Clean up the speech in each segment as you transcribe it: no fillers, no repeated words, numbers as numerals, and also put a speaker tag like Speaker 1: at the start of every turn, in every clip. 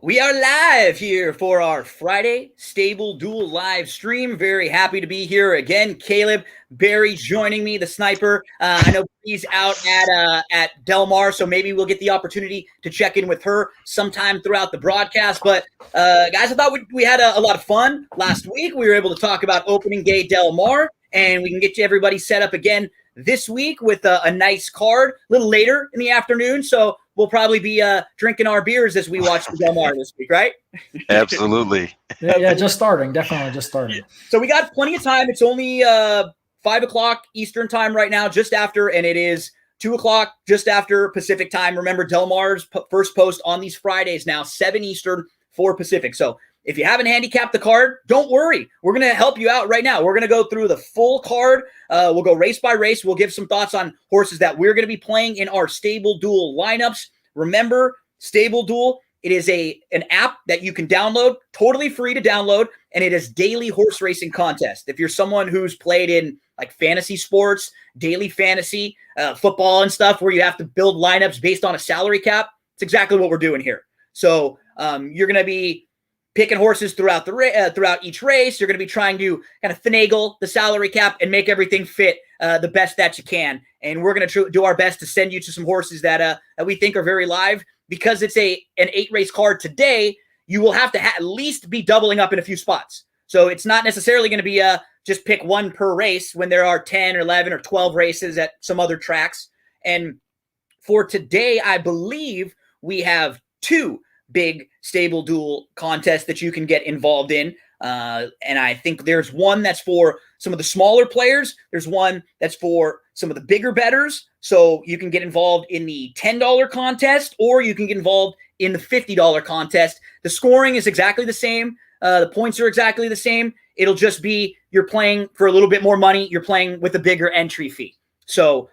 Speaker 1: We are live here for our Friday StableDuel live stream. Very happy to be here again. Caleb, Barry joining me, the sniper. I know he's out at Del Mar, so maybe we'll get the opportunity to check in with her sometime throughout the broadcast. But guys, I thought we had a lot of fun last week. We were able to talk about opening day Del Mar, and we can get everybody set up again this week with a nice card a little later in the afternoon. So we'll probably be drinking our beers as we watch the Del Mar this week, right?
Speaker 2: Absolutely.
Speaker 3: Yeah, just starting. Definitely just starting.
Speaker 1: So we got plenty of time. It's only 5 o'clock Eastern time right now, just after, and it is 2 o'clock just after Pacific time. Remember, Del Mar's first post on these Fridays now, 7 Eastern, 4 Pacific. So if you haven't handicapped the card, don't worry. We're going to help you out right now. We're going to go through the full card. We'll go race by race. We'll give some thoughts on horses that we're going to be playing in our StableDuel lineups. Remember, StableDuel, it is an app that you can download, totally free to download, and it is daily horse racing contest. If you're someone who's played in like fantasy sports, daily fantasy, football and stuff where you have to build lineups based on a salary cap, it's exactly what we're doing here. So you're going to be picking horses throughout each race. You're going to be trying to kind of finagle the salary cap and make everything fit the best that you can. And we're going to do our best to send you to some horses that we think are very live. Because it's an 8-race card today, you will have to at least be doubling up in a few spots. So it's not necessarily going to be just pick one per race when there are 10 or 11 or 12 races at some other tracks. And for today, I believe we have 2 big StableDuel contests that you can get involved in. And I think there's one that's for some of the smaller players. There's one that's for some of the bigger bettors. So you can get involved in the $10 contest, or you can get involved in the $50 contest. The scoring is exactly the same. The points are exactly the same. It'll just be you're playing for a little bit more money. You're playing with a bigger entry fee. So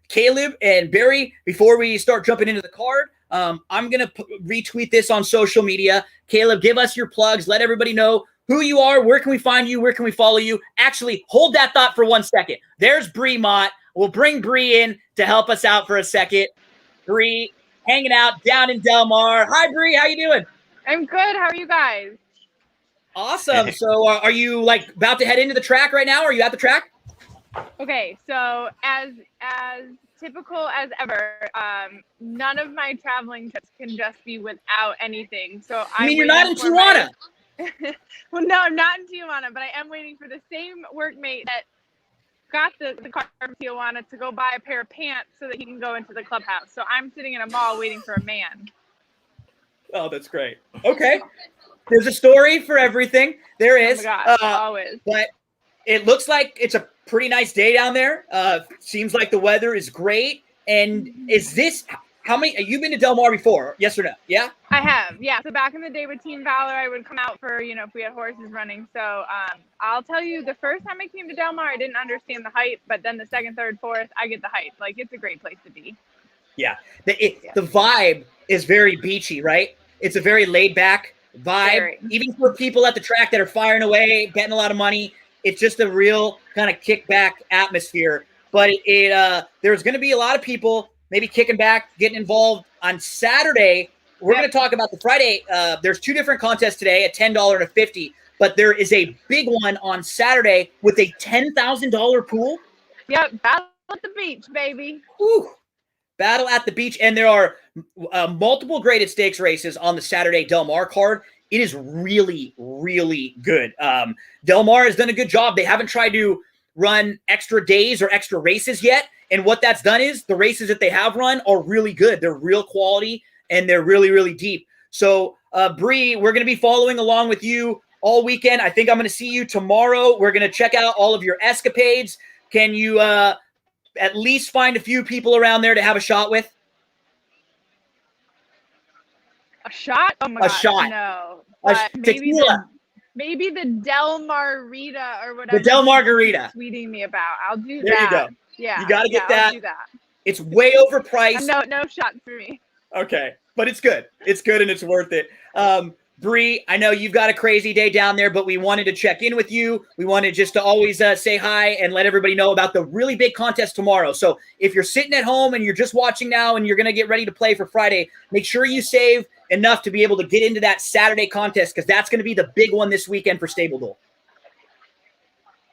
Speaker 1: Caleb and Barry, before we start jumping into the card, I'm going to retweet this on social media. Caleb, give us your plugs. Let everybody know who you are. Where can we find you? Where can we follow you? Actually, hold that thought for 1 second. There's Bree Mott. We'll bring Bree in to help us out for a second. Bree, hanging out down in Del Mar. Hi, Bree. How you doing?
Speaker 4: I'm good. How are you guys?
Speaker 1: Awesome. So are you like about to head into the track right now? Are you at the track?
Speaker 4: Okay, so as typical as ever, none of my traveling trips can just be without anything. So
Speaker 1: I mean, you're not in Tijuana.
Speaker 4: Well, no, I'm not in Tijuana, but I am waiting for the same workmate that got the car from Tijuana to go buy a pair of pants so that he can go into the clubhouse. So I'm sitting in a mall waiting for a man.
Speaker 1: Oh, that's great. Okay. There's a story for everything. There is.
Speaker 4: Oh my gosh, always.
Speaker 1: But it looks like it's a pretty nice day down there. Seems like the weather is great. And is this how many? You've been to Del Mar before? Yes or no? Yeah.
Speaker 4: I have. Yeah. So back in the day with Team Valor, I would come out for if we had horses running. So I'll tell you, the first time I came to Del Mar, I didn't understand the hype, but then the second, third, fourth, I get the hype. Like, it's a great place to be.
Speaker 1: Yeah. The vibe is very beachy, right? It's a very laid back vibe. Very. Even for people at the track that are firing away, betting a lot of money. It's just a real kind of kickback atmosphere. But there's going to be a lot of people maybe kicking back, getting involved on Saturday. We're going to talk about the Friday. There's 2 different contests today, a $10 and a $50. But there is a big one on Saturday with a $10,000 pool.
Speaker 4: Yep, battle at the beach, baby.
Speaker 1: Whew. Battle at the beach. And there are multiple graded stakes races on the Saturday Del Mar card. It is really, really good. Del Mar has done a good job. They haven't tried to run extra days or extra races yet. And what that's done is the races that they have run are really good. They're real quality, and they're really, really deep. So, Bree, we're going to be following along with you all weekend. I think I'm going to see you tomorrow. We're going to check out all of your escapades. Can you at least find a few people around there to have a shot with?
Speaker 4: A shot? Oh my
Speaker 1: God,
Speaker 4: shot. No. Maybe the Del Margarita or whatever.
Speaker 1: The Del Margarita.
Speaker 4: Tweeting me about. I'll do
Speaker 1: there
Speaker 4: that.
Speaker 1: There you go.
Speaker 4: Yeah.
Speaker 1: You got to get that.
Speaker 4: I'll do that.
Speaker 1: It's way overpriced.
Speaker 4: No shots for me.
Speaker 1: Okay. But it's good. It's good and it's worth it. Bree, I know you've got a crazy day down there, but we wanted to check in with you. We wanted just to always say hi and let everybody know about the really big contest tomorrow. So if you're sitting at home and you're just watching now and you're going to get ready to play for Friday, make sure you save enough to be able to get into that Saturday contest because that's going to be the big one this weekend for StableDuel.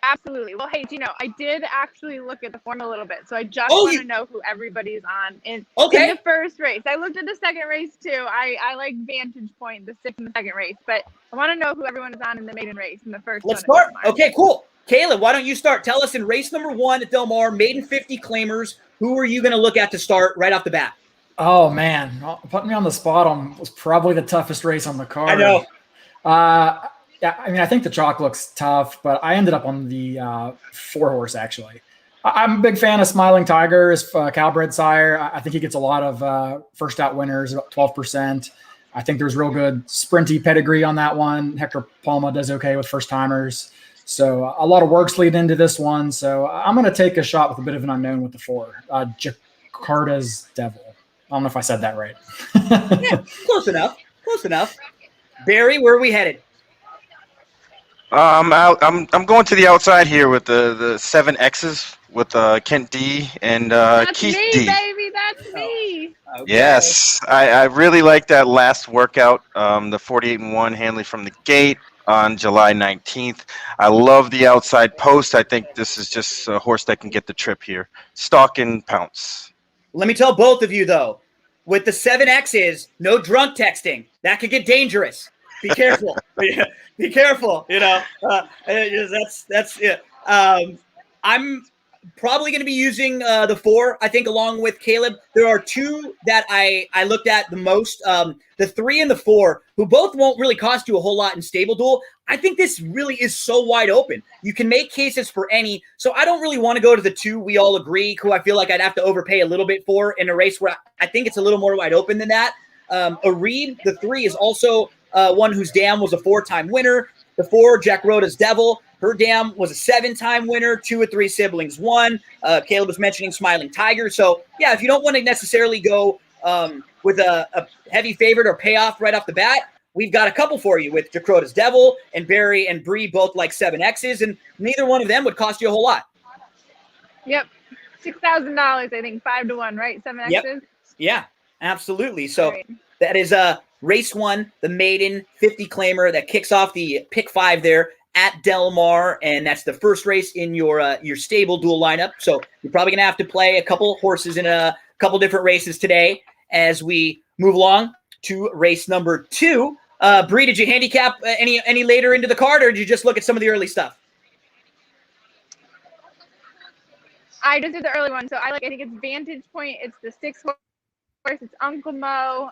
Speaker 4: Absolutely. Well, hey, Gino, I did actually look at the form a little bit, so I just want to know who everybody's on in the first race. I looked at the second race too. I like Vantage Point, the sixth and the second race, but I want to know who everyone is on in the maiden race in the first.
Speaker 1: Let's start. Okay, cool. Caleb, why don't you start? Tell us in race number 1 at Del Mar, maiden 50 claimers. Who are you going to look at to start right off the bat?
Speaker 3: Oh man, putting me on the spot was probably the toughest race on the card.
Speaker 1: I know.
Speaker 3: Yeah, I mean, I think the chalk looks tough, but I ended up on the 4-horse, actually. I'm a big fan of Smiling Tigers, Calbred sire. I think he gets a lot of first out winners, about 12%. I think there's real good sprinty pedigree on that one. Hector Palma does okay with first-timers. So a lot of works lead into this one. So I'm going to take a shot with a bit of an unknown with the 4, Jakarta's Devil. I don't know if I said that right.
Speaker 1: Yeah, close enough. Close enough. Barry, where are we headed?
Speaker 2: I'm going to the outside here with the 7 X's with Kent D and Keith D.
Speaker 4: That's me, baby. That's me.
Speaker 1: Okay.
Speaker 2: Yes, I really like that last workout, the 48-1 Hanley from the gate on July 19th. I love the outside post. I think this is just a horse that can get the trip here. Stalk and pounce. Let
Speaker 1: me tell both of you, though, with the 7 X's, no drunk texting. That could get dangerous. Be careful. Be careful. You know, that's it. I'm probably going to be using the 4. I think along with Caleb, there are 2 that I looked at the most. The 3 and the 4, who both won't really cost you a whole lot in StableDuel. I think this really is so wide open. You can make cases for any. So I don't really want to go to the 2. We all agree, who I feel like I'd have to overpay a little bit for in a race where I think it's a little more wide open than that. Areed, the 3 is also one whose dam was a 4-time winner. The 4, Jack Rhoda's Devil. Her dam was a 7-time winner. 2 of 3 siblings won. Caleb was mentioning Smiling Tiger. So, yeah, if you don't want to necessarily go with a heavy favorite or payoff right off the bat, we've got a couple for you with Jack Rhoda's Devil and Barry and Bree both like 7 X's, and neither one of them would cost you a whole lot.
Speaker 4: Yep. $6,000, I think, 5-1, right? 7 X's?
Speaker 1: Yep. Yeah, absolutely. So that is race 1, the maiden 50 claimer that kicks off the pick 5 there at Del Mar, and that's the first race in your StableDuel lineup. So you're probably going to have to play a couple horses in a couple different races today as we move along to race number 2. Bree, did you handicap any later into the card, or did you just look at some of the early stuff?
Speaker 4: I just did the early one, so I think it's Vantage Point. It's the 6 horse. It's Uncle Mo.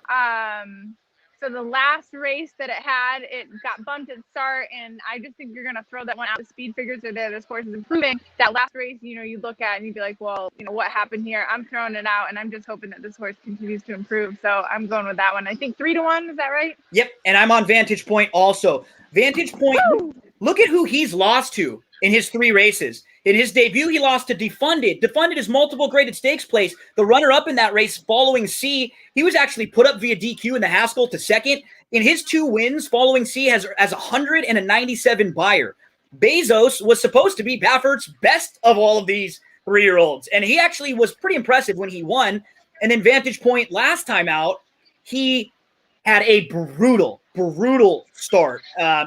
Speaker 4: So the last race that it had, it got bumped at start, and I just think you're going to throw that one out. The speed figures are there. This horse is improving. That last race, you look at and you'd be like, well, what happened here? I'm throwing it out, and I'm just hoping that this horse continues to improve. So I'm going with that one. I think 3-1. Is that right?
Speaker 1: Yep, and I'm on Vantage Point also. Vantage Point, look at who he's lost to in his 3 races. In his debut, he lost to Defunded. Defunded is multiple graded stakes place. The runner-up in that race following C, he was actually put up via DQ in the Haskell to second. In his 2 wins, following C has 197 buyer. Bezos was supposed to be Baffert's best of all of these 3-year-olds, and he actually was pretty impressive when he won. And then Vantage Point last time out, he had a brutal start.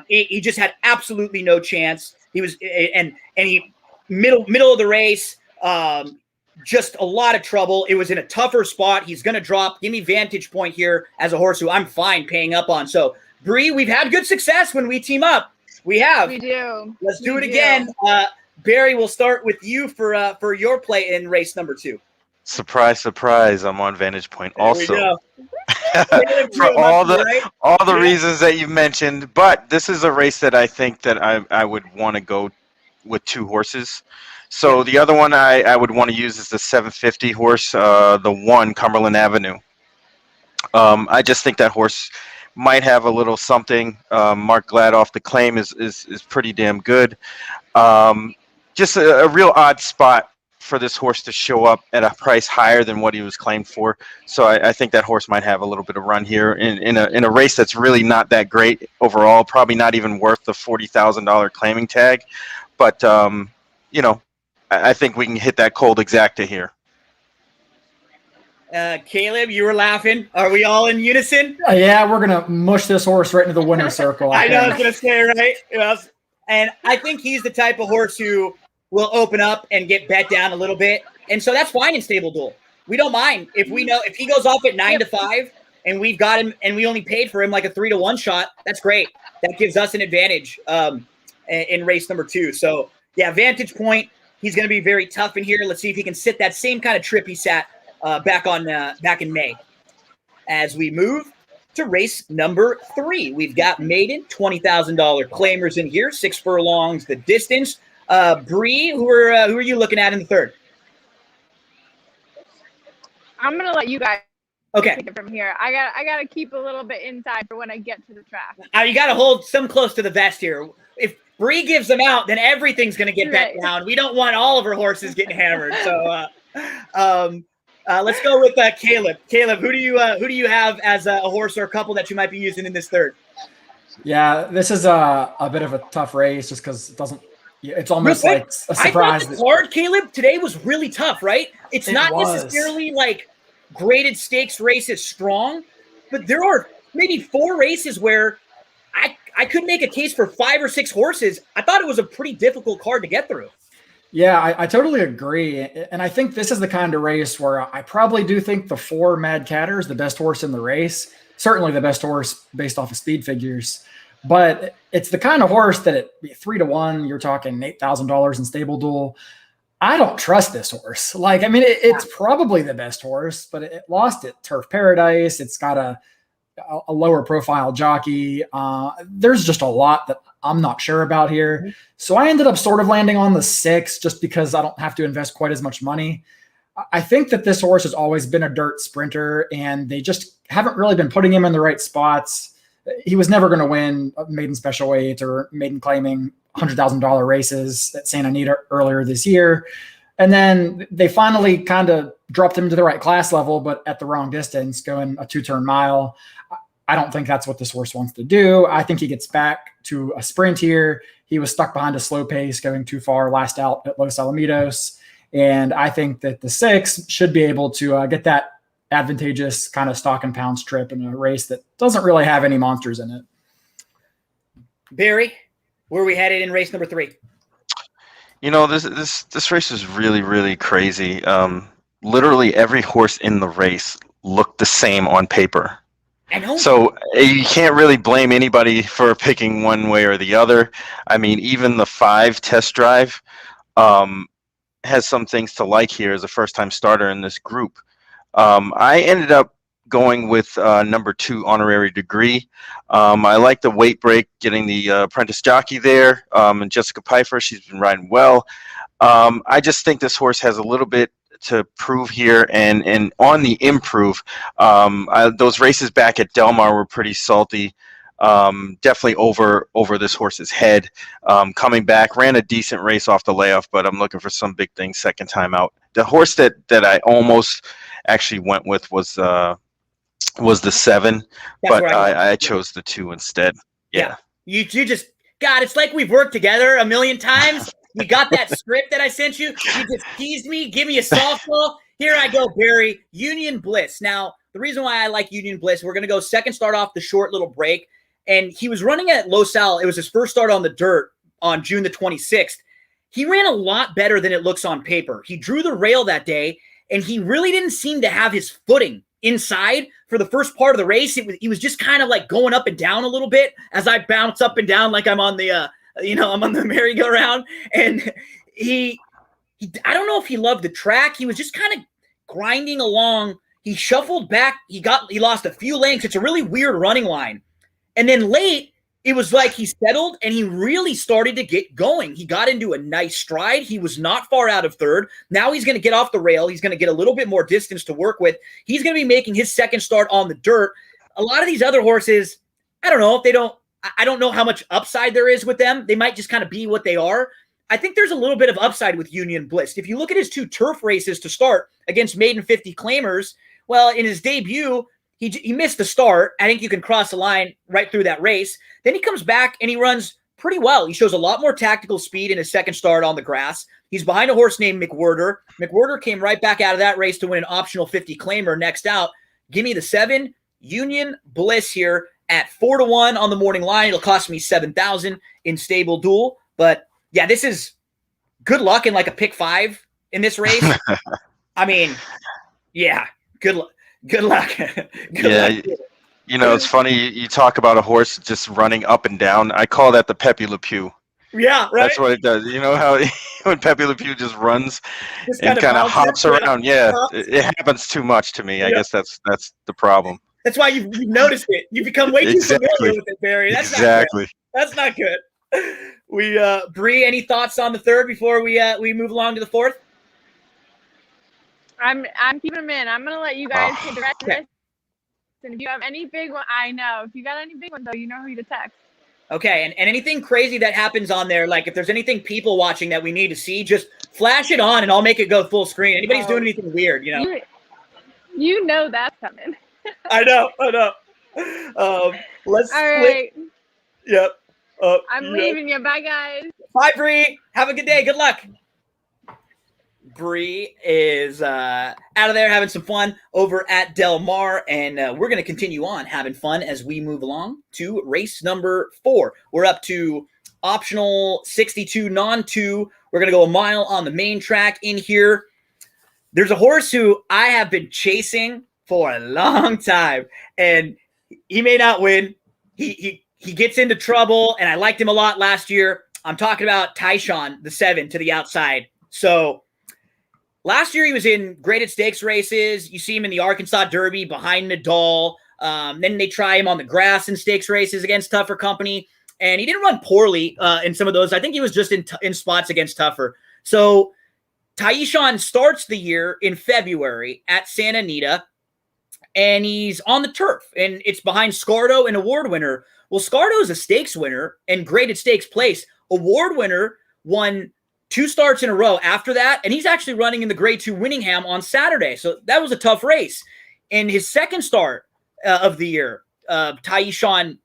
Speaker 1: He just had absolutely no chance. He was and he middle of the race, just a lot of trouble. It was in a tougher spot. He's going to drop. Give me Vantage Point here as a horse who I'm fine paying up on. So, Bree, we've had good success when we team up. We have.
Speaker 4: We do.
Speaker 1: Let's do it again. Barry, we'll start with you for your play in race number 2.
Speaker 2: Surprise, surprise! I'm on Vantage Point also.
Speaker 1: For
Speaker 2: all the reasons that you mentioned, but this is a race that I think that I would want to go with 2 horses. So the other one I would want to use is the 750 horse, the 1 Cumberland Avenue. I just think that horse might have a little something. Mark Gladoff, the claim is pretty damn good. Just a real odd spot for this horse to show up at a price higher than what he was claimed for. So I think that horse might have a little bit of run here in a race that's really not that great overall, probably not even worth the $40,000 claiming tag. But, you know, I think we can hit that cold exacta here.
Speaker 1: Caleb, you were laughing. Are we all in unison?
Speaker 3: Yeah, we're going to mush this horse right into the winner's circle.
Speaker 1: I know I was going to say, right? Yes. And I think he's the type of horse who will open up and get bet down a little bit. And so that's fine in StableDuel. We don't mind if we know if he goes off at 9-5 and we've got him and we only paid for him like a 3-1 shot. That's great. That gives us an advantage in race number 2. So yeah, vantage point. He's going to be very tough in here. Let's see if he can sit that same kind of trip he sat back in May. As we move to race number 3, we've got maiden $20,000 claimers in here. 6 furlongs the distance. Bree, who are you looking at in the third?
Speaker 4: I'm gonna let you guys
Speaker 1: okay
Speaker 4: take it from here. I gotta keep a little bit inside for when I get to the track.
Speaker 1: You got to hold some close to the vest here. If Bree gives them out, then everything's gonna get bet down. We don't want all of our horses getting hammered. So let's go with Caleb. Caleb, who do you have as a horse or a couple that you might be using in this third?
Speaker 3: Yeah, this is a bit of a tough race just because it doesn't. It's almost like a surprise.
Speaker 1: I thought the card, Caleb, today was really tough, right? It's not necessarily like graded stakes races strong, but there are maybe 4 races where I could make a case for 5 or 6 horses. I thought it was a pretty difficult card to get through.
Speaker 3: Yeah, I totally agree. And I think this is the kind of race where I probably do think the 4 Mad Catter is the best horse in the race. Certainly the best horse based off of speed figures. But it's the kind of horse that at 3-1, you're talking $8,000 in StableDuel. I don't trust this horse. Like, I mean, it's probably the best horse, but it lost at Turf Paradise. It's got a lower profile jockey. There's just a lot that I'm not sure about here. So I ended up sort of landing on the 6 just because I don't have to invest quite as much money. I think that this horse has always been a dirt sprinter, and they just haven't really been putting him in the right spots. He was never going to win maiden special weight or maiden claiming $100,000 races at Santa Anita earlier this year. And then they finally kind of dropped him to the right class level, but at the wrong distance, going a 2-turn mile. I don't think that's what this horse wants to do. I think he gets back to a sprint here. He was stuck behind a slow pace going too far last out at Los Alamitos. And I think that the 6 should be able to get that advantageous kind of stock and pounds trip in a race that doesn't really have any monsters in it.
Speaker 1: Barry, where are we headed in race number 3?
Speaker 2: You know, this race is really, really crazy. Literally every horse in the race looked the same on paper.
Speaker 1: I know.
Speaker 2: So you can't really blame anybody for picking one way or the other. I mean, even the 5 test drive has some things to like here as a first-time starter in this group. I ended up going with number 2, Honorary Degree. I like the weight break, getting the apprentice jockey there, and Jessica Pfeiffer. She's been riding well. I just think this horse has a little bit to prove here, and on the improve. Those races back at Del Mar were pretty salty. Definitely over this horse's head. Coming back, ran a decent race off the layoff, but I'm looking for some big things second time out. The horse that I almost actually went with was the 7, but I chose the 2 instead. Yeah.
Speaker 1: You just, God, it's like we've worked together a million times. You got that script that I sent you. You just teased me. Give me a softball. Here I go, Barry. Union Bliss. Now, the reason why I like Union Bliss, we're going to go second start off the short little break. And he was running at Los Al. It was his first start on the dirt on June the 26th. He ran a lot better than it looks on paper. He drew the rail that day, and he really didn't seem to have his footing inside for the first part of the race. He was just kind of like going up and down a little bit as I bounce up and down like I'm on the I'm on the merry-go-round. And he I don't know if he loved the track. He was just kind of grinding along. He shuffled back. He lost a few lengths. It's a really weird running line. And then late, it was like he settled and he really started to get going. He got into a nice stride. He was not far out of third. Now he's going to get off the rail. He's going to get a little bit more distance to work with. He's going to be making his second start on the dirt. A lot of these other horses, I don't know if I don't know how much upside there is with them. They might just kind of be what they are. I think there's a little bit of upside with Union Bliss. If you look at his 2 turf races to start against maiden 50 claimers, well, in his debut, he missed the start. I think you can cross the line right through that race. Then he comes back and he runs pretty well. He shows a lot more tactical speed in his second start on the grass. He's behind a horse named McWhirter. McWhirter came right back out of that race to win an optional 50 claimer. Next out, give me the 7 Union Bliss here at 4-1 on the morning line. It'll cost me 7,000 in StableDuel. But yeah, this is good luck in like a pick 5 in this race. I mean, yeah, good luck. Good luck.
Speaker 2: Luck. You know, it's funny. You talk about a horse just running up and down. I call that the Pepe Le Pew.
Speaker 1: Yeah, right.
Speaker 2: That's what it does. You know how when Pepe Le Pew just runs and kind of hops around? Yeah, it happens too much to me. I guess that's the problem.
Speaker 1: That's why you've noticed it. You've become way too familiar with it, Barry. That's
Speaker 2: exactly.
Speaker 1: That's not good. We Bree, any thoughts on the 3rd before we move along to the 4th?
Speaker 4: I'm keeping them in. I'm gonna let you guys take the rest of this. And if you have any big one, I know. If you got any big ones, though, you know who to text.
Speaker 1: Okay, and anything crazy that happens on there, like if there's anything people watching that we need to see, just flash it on and I'll make it go full screen. Anybody's doing anything weird, you know?
Speaker 4: You know that's coming.
Speaker 1: I know. Let's
Speaker 4: All right.
Speaker 1: Yep.
Speaker 4: I'm leaving you. Bye, guys.
Speaker 1: Bye, Bree. Have a good day. Good luck. Bree is out of there having some fun over at Del Mar, and we're going to continue on having fun as we move along to race number 4. We're up to optional 62 non-2. We're going to go a mile on the main track in here. There's a horse who I have been chasing for a long time, and he may not win. He gets into trouble, and I liked him a lot last year. I'm talking about Tyshawn, the 7 to the outside. So last year he was in graded stakes races. You see him in the Arkansas Derby behind Nadal. Then they try him on the grass in stakes races against tougher company, and he didn't run poorly in some of those. I think he was just in spots against tougher. So Tyshawn starts the year in February at Santa Anita, and he's on the turf, and it's behind Scardo, an award winner. Well, Scardo is a stakes winner and graded stakes place. Award winner won 2 starts in a row after that, and he's actually running in the Grade 2 Winningham on Saturday. So that was a tough race. In his second start of the year, Tyshawn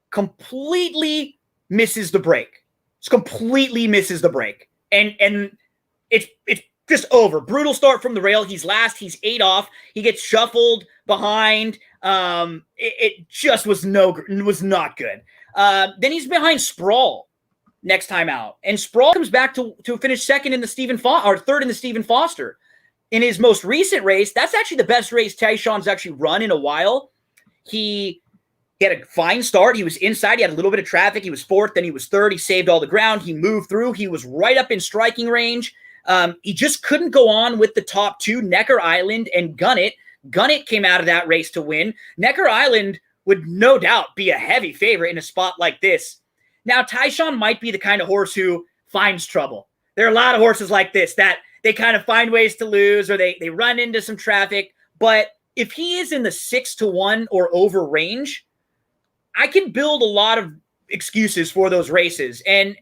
Speaker 1: completely misses the break. Just completely misses the break. And it's just over. Brutal start from the rail. He's last. He's 8 off. He gets shuffled behind. It just was not good. Then he's behind Sprawl next time out, and Sprawl comes back to finish second in the third in the Stephen Foster. In his most recent race, that's actually the best race Tyshawn's actually run in a while. He had a fine start. He was inside. He had a little bit of traffic. He was 4th. Then he was 3rd. He saved all the ground. He moved through. He was right up in striking range. He just couldn't go on with the top 2, Necker Island and Gunnet. Gunnet came out of that race to win. Necker Island would no doubt be a heavy favorite in a spot like this. Now, Tyshawn might be the kind of horse who finds trouble. There are a lot of horses like this that they kind of find ways to lose, or they run into some traffic. But if he is in the 6-1 or over range, I can build a lot of excuses for those races. And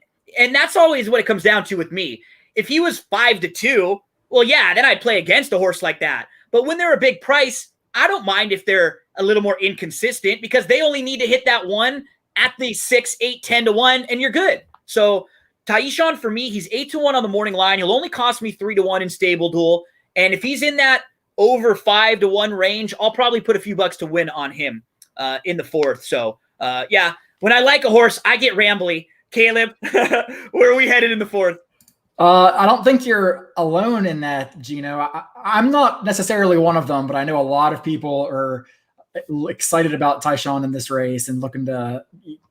Speaker 1: that's always what it comes down to with me. If he was 5-2, well, yeah, then I'd play against a horse like that. But when they're a big price, I don't mind if they're a little more inconsistent, because they only need to hit that one at the 6, 8, 10-1, and you're good. So Tyshawn, for me, he's 8-1 on the morning line. He'll only cost me 3-1 in StableDuel. And if he's in that over 5-1 range, I'll probably put a few bucks to win on him in the 4th. So yeah, when I like a horse, I get rambly. Caleb, where are we headed in the 4th?
Speaker 3: I don't think you're alone in that, Gino. I'm not necessarily one of them, but I know a lot of people are excited about Tyshawn in this race and looking to,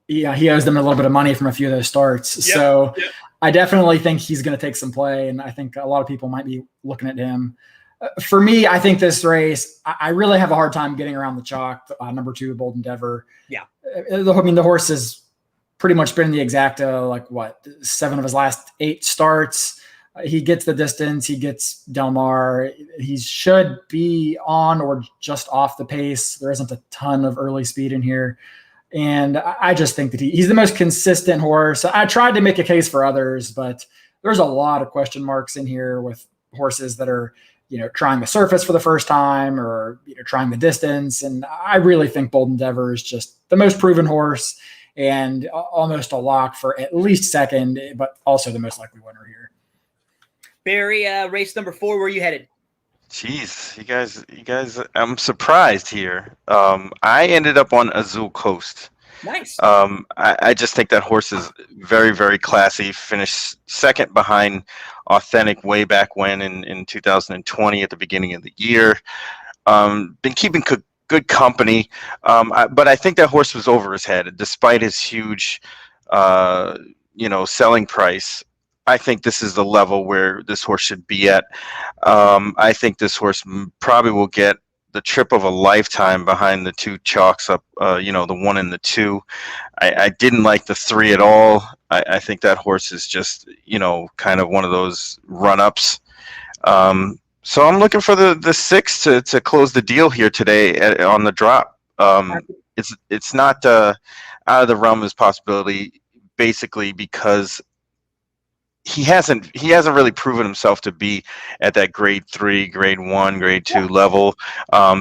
Speaker 3: he owes them a little bit of money from a few of those starts. Yep, so yep. I definitely think he's going to take some play, and I think a lot of people might be looking at him. For me, I think this race, I really have a hard time getting around the chalk. Number 2, Bold Endeavor.
Speaker 1: Yeah.
Speaker 3: I mean, the horse has pretty much been the exacta, 7 of his last 8 starts. He gets the distance. He gets Del Mar. He should be on or just off the pace. There isn't a ton of early speed in here. And I just think that he's the most consistent horse. I tried to make a case for others, but there's a lot of question marks in here with horses that are, trying the surface for the first time or trying the distance. And I really think Bold Endeavor is just the most proven horse and almost a lock for at least second, but also the most likely winner here.
Speaker 1: Barry, race number 4, where are you headed?
Speaker 2: Jeez, you guys, I'm surprised here. I ended up on Azul Coast.
Speaker 1: Nice.
Speaker 2: I just think that horse is very, very classy. Finished second behind Authentic way back when in 2020 at the beginning of the year. Been keeping good company, but I think that horse was over his head despite his huge, selling price. I think this is the level where this horse should be at. I think this horse probably will get the trip of a lifetime behind the 2 chalks up, the 1 and the 2. I didn't like the 3 at all. I think that horse is just, kind of one of those run-ups. So I'm looking for the 6 to close the deal here today on the drop. It's not out of the realm of possibility, basically because he hasn't really proven himself to be at that grade 3, grade 1, grade 2 level.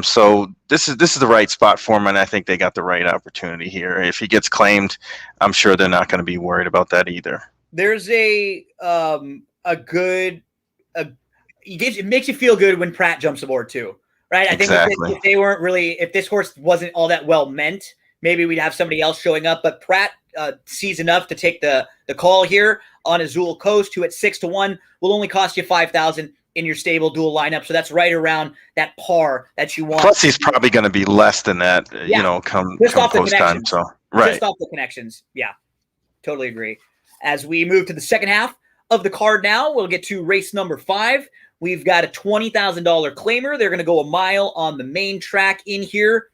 Speaker 2: So this is the right spot for him, and I think they got the right opportunity here. If he gets claimed, I'm sure they're not going to be worried about that either.
Speaker 1: There's it makes you feel good when Pratt jumps aboard too, right? I
Speaker 2: Exactly.
Speaker 1: think if this horse wasn't all that well meant, maybe we'd have somebody else showing up, but Pratt sees enough to take the call here on Azul Coast, who at 6-1 will only cost you $5,000 in your StableDuel lineup. So that's right around that par that you want.
Speaker 2: Plus, he's probably going to be less than that, come post time. So right,
Speaker 1: just off the connections. Yeah, totally agree. As we move to the second half of the card now, we'll get to race number 5. We've got a $20,000 claimer. They're going to go a mile on the main track in here.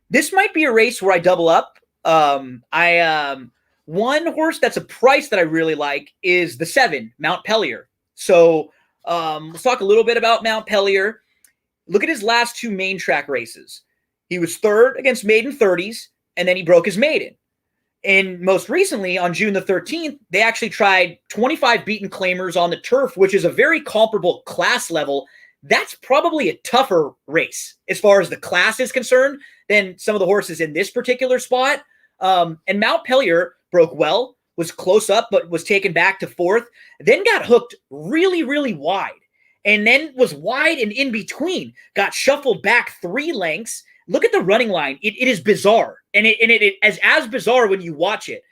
Speaker 1: This might be a race where I double up. One horse that's a price that I really like is the 7, Mount Pellier. So let's talk a little bit about Mount Pellier. Look at his last 2 main track races. He was 3rd against maiden 30s, and then he broke his maiden. And most recently, on June the 13th, they actually tried 25 beaten claimers on the turf, which is a very comparable class level. That's probably a tougher race as far as the class is concerned than some of the horses in this particular spot. And Mount Pellier broke well, was close up, but was taken back to 4th, then got hooked really, really wide, and then was wide and in between, got shuffled back 3 lengths. Look at the running line. It is bizarre. And it is as bizarre when you watch it.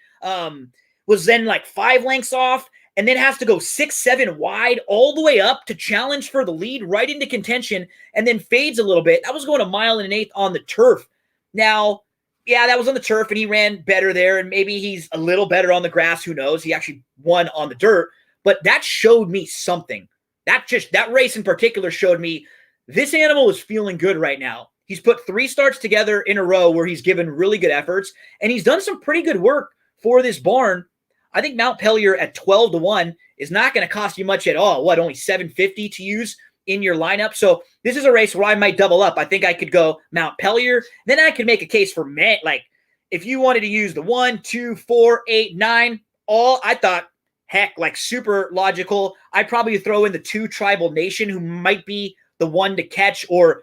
Speaker 1: Was then like 5 lengths off, and then has to go 6-7 wide all the way up to challenge for the lead right into contention, and then fades a little bit. That was going a mile and an eighth on the turf. Now, yeah, that was on the turf, and he ran better there, and maybe he's a little better on the grass. Who knows? He actually won on the dirt, but that showed me something. That race in particular showed me this animal is feeling good right now. He's put 3 starts together in a row where he's given really good efforts, and he's done some pretty good work for this barn. I think Mount Pellier at 12-1 is not going to cost you much at all. Only $750 to use in your lineup. So this is a race where I might double up. I think I could go Mount Pellier. Then I could make a case for like if you wanted to use the 1, 2, 4, 8, 9, all I thought, heck, like super logical. I'd probably throw in the 2 Tribal Nation, who might be the one to catch, or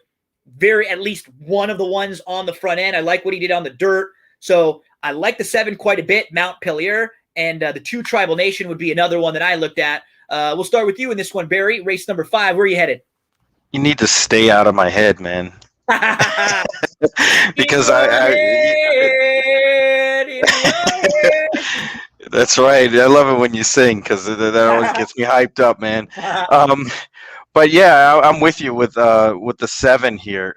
Speaker 1: at least one of the ones on the front end. I like what he did on the dirt. So I like the 7 quite a bit, Mount Pellier, and the 2 Tribal Nation would be another one that I looked at. We'll start with you in this one, Barry. Race number 5. Where are you headed?
Speaker 2: You need to stay out of my head, man. Because that's right. I love it when you sing, because that always gets me hyped up, man. But yeah, I'm with you with the 7 here.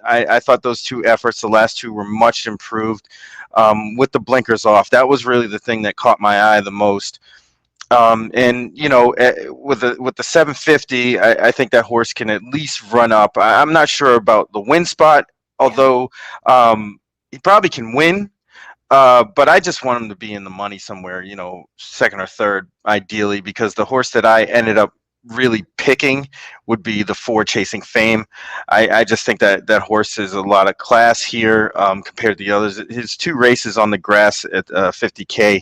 Speaker 2: I thought those 2 efforts, the last 2, were much improved. With the blinkers off, that was really the thing that caught my eye the most. And with the 750, I think that horse can at least run up. I'm not sure about the win spot, although he probably can win. But I just want him to be in the money somewhere, 2nd or 3rd, ideally, because the horse that I ended up really picking would be the 4 Chasing Fame. I just think that horse is a lot of class here compared to the others. His 2 races on the grass at 50K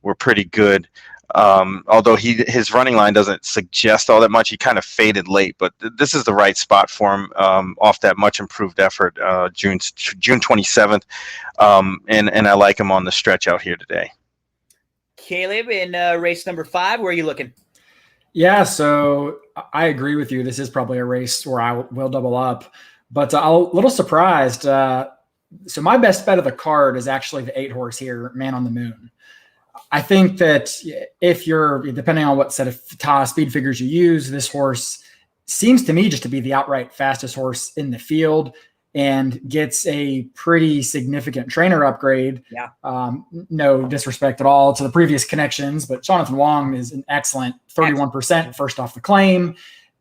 Speaker 2: were pretty good. Although his running line doesn't suggest all that much, he kind of faded late. But this is the right spot for him off that much improved effort, June 27th, and I like him on the stretch out here today.
Speaker 1: Caleb, in race number 5, where are you looking?
Speaker 3: Yeah, so I agree with you. This is probably a race where I will double up, but I'm a little surprised. So my best bet of the card is actually the 8 horse here, Man on the Moon. I think that if you're, depending on what set of speed figures you use, this horse seems to me just to be the outright fastest horse in the field and gets a pretty significant trainer upgrade.
Speaker 1: Yeah.
Speaker 3: No disrespect at all to the previous connections, but Jonathan Wong is an excellent 31% first off the claim.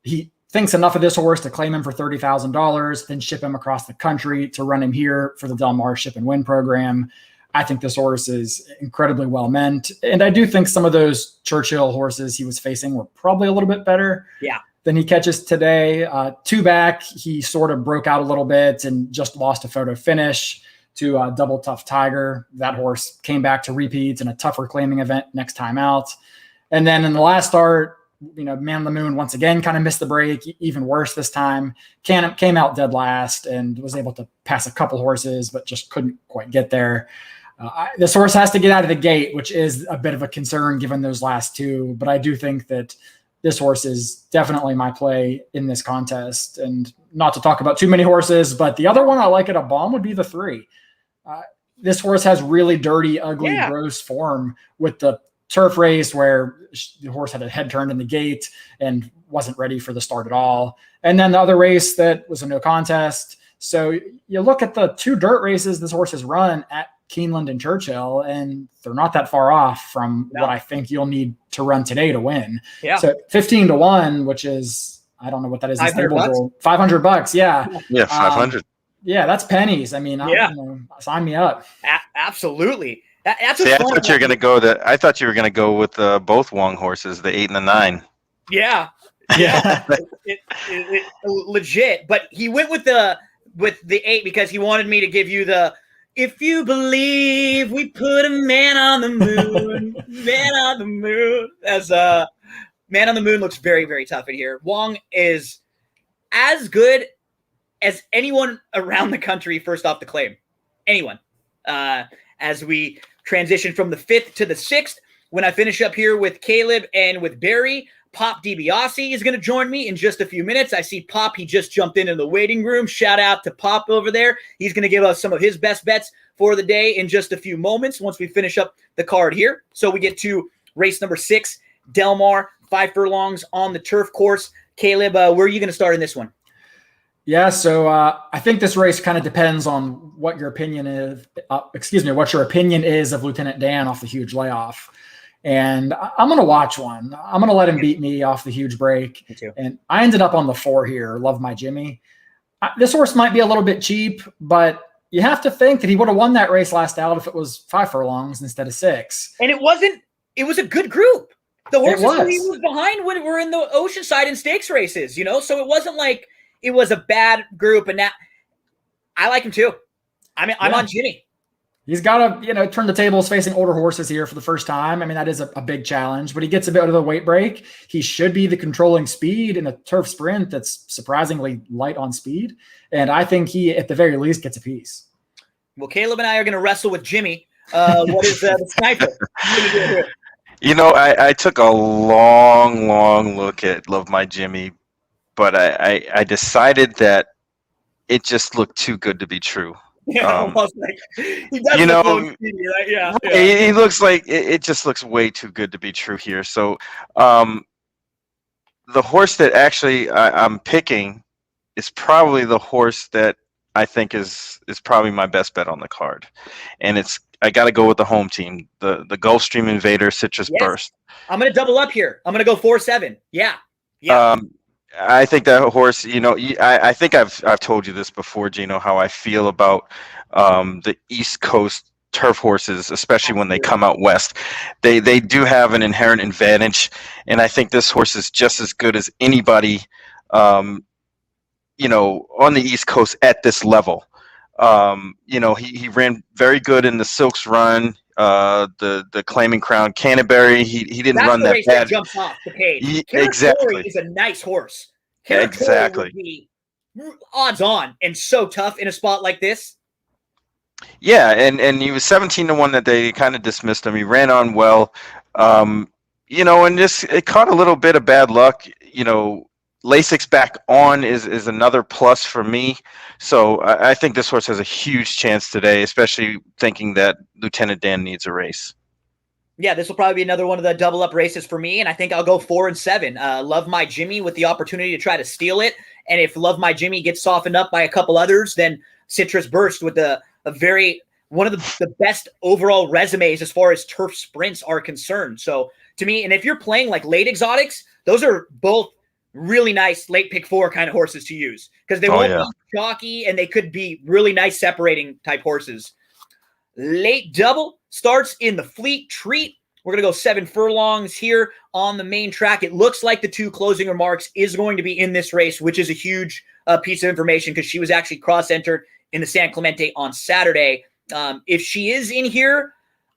Speaker 3: He thinks enough of this horse to claim him for $30,000, then ship him across the country to run him here for the Del Mar Ship and Win program. I think this horse is incredibly well meant. And I do think some of those Churchill horses he was facing were probably a little bit better than he catches today. 2 back, he sort of broke out a little bit and just lost a photo finish to Double Tough Tiger. That horse came back to repeats in a tougher claiming event next time out. And then in the last start, Man on the Moon once again kind of missed the break, even worse this time. Came out dead last and was able to pass a couple horses, but just couldn't quite get there. This horse has to get out of the gate, which is a bit of a concern given those last 2. But I do think that this horse is definitely my play in this contest. And not to talk about too many horses, but the other one I like at a bomb would be the 3. This horse has really dirty, ugly, gross form with the turf race where the horse had a head turned in the gate and wasn't ready for the start at all. And then the other race that was a no contest. So you look at the 2 dirt races this horse has run at Keeneland and Churchill, and they're not that far off from what I think you'll need to run today to win. Yeah. So 15-1, which is, I don't know what that is. $500. Yeah.
Speaker 2: Yeah. 500.
Speaker 3: Yeah. That's pennies. I mean, sign me up.
Speaker 1: Absolutely. That's
Speaker 2: I thought you were going to go I thought you were going to go with both Wong horses, the 8 and the 9.
Speaker 1: Yeah. Yeah. it legit. But he went with the 8 because he wanted me to give you the, if you believe we put a man on the moon, Man on the Moon. As Man on the Moon looks very, very tough in here. Wong is as good as anyone around the country first off the claim. Anyone. As we transition from the 5th to the 6th, when I finish up here with Caleb and with Barry, Pop DiBiase is going to join me in just a few minutes. I see Pop. He just jumped into the waiting room. Shout out to Pop over there. He's going to give us some of his best bets for the day in just a few moments once we finish up the card here. So we get to race number 6, Del Mar, 5 furlongs on the turf course. Caleb, where are you going to start in this one?
Speaker 3: Yeah, so I think this race kind of depends on what your opinion is. What your opinion is of Lieutenant Dan off the huge layoff. And I'm going to watch one. I'm going to let him beat me off the huge break.
Speaker 1: Me too.
Speaker 3: And I ended up on the 4 here. Love my Jimmy. This horse might be a little bit cheap, but you have to think that he would have won that race last out if it was 5 furlongs instead of 6.
Speaker 1: And it was a good group. The horses he was behind when were in the Oceanside and stakes races, so it wasn't like it was a bad group. And now I like him too. I'm on Jimmy.
Speaker 3: He's got to, turn the tables facing older horses here for the first time. I mean, that is a big challenge, but he gets a bit of the weight break. He should be the controlling speed in a turf sprint that's surprisingly light on speed. And I think he, at the very least, gets a piece.
Speaker 1: Well, Caleb and I are going to wrestle with Jimmy. What is the sniper?
Speaker 2: I took a long look at Love My Jimmy, but I decided that it just looked too good to be true.
Speaker 1: Yeah, almost like he does look speedy, right? Yeah.
Speaker 2: He looks like it just looks way too good to be true here. So, the horse that actually I'm picking is probably the horse that I think is probably my best bet on the card, and I got to go with the home team, the Gulfstream Invader Citrus Burst.
Speaker 1: I'm going to double up here. I'm going to go 4-7. Yeah.
Speaker 2: I think that horse, I think I've told you this before, Gino, how I feel about the East Coast turf horses, especially when they come out west. They do have an inherent advantage, and I think this horse is just as good as anybody, on the East Coast at this level. He ran very good in the Silks run. the Claiming Crown Canterbury. He didn't
Speaker 1: That's
Speaker 2: run
Speaker 1: the
Speaker 2: that
Speaker 1: race
Speaker 2: bad.
Speaker 1: that jumps off the page.
Speaker 2: Exactly.
Speaker 1: is a nice horse. Karatori
Speaker 2: Exactly.
Speaker 1: would be odds on and so tough in a spot like this.
Speaker 2: Yeah, and he was 17-1 that day. He kind of dismissed him. He ran on well, and just it caught a little bit of bad luck. Lasix back on is another plus for me. So I think this horse has a huge chance today, especially thinking that Lieutenant Dan needs a race.
Speaker 1: Yeah, this will probably be another one of the double up races for me, and I think I'll go 4 and 7. Love My Jimmy with the opportunity to try to steal it, and if Love My Jimmy gets softened up by a couple others, then Citrus Burst with one of the best overall resumes as far as turf sprints are concerned. So to me, and if you're playing like late exotics, those are both really nice late pick 4 kind of horses to use because they won't be chalky and they could be really nice separating type horses. Late double starts in the Fleet Treat. We're going to go 7 furlongs here on the main track. It looks like the 2 closing remarks is going to be in this race, which is a huge piece of information because she was actually cross-entered in the San Clemente on Saturday. If she is in here,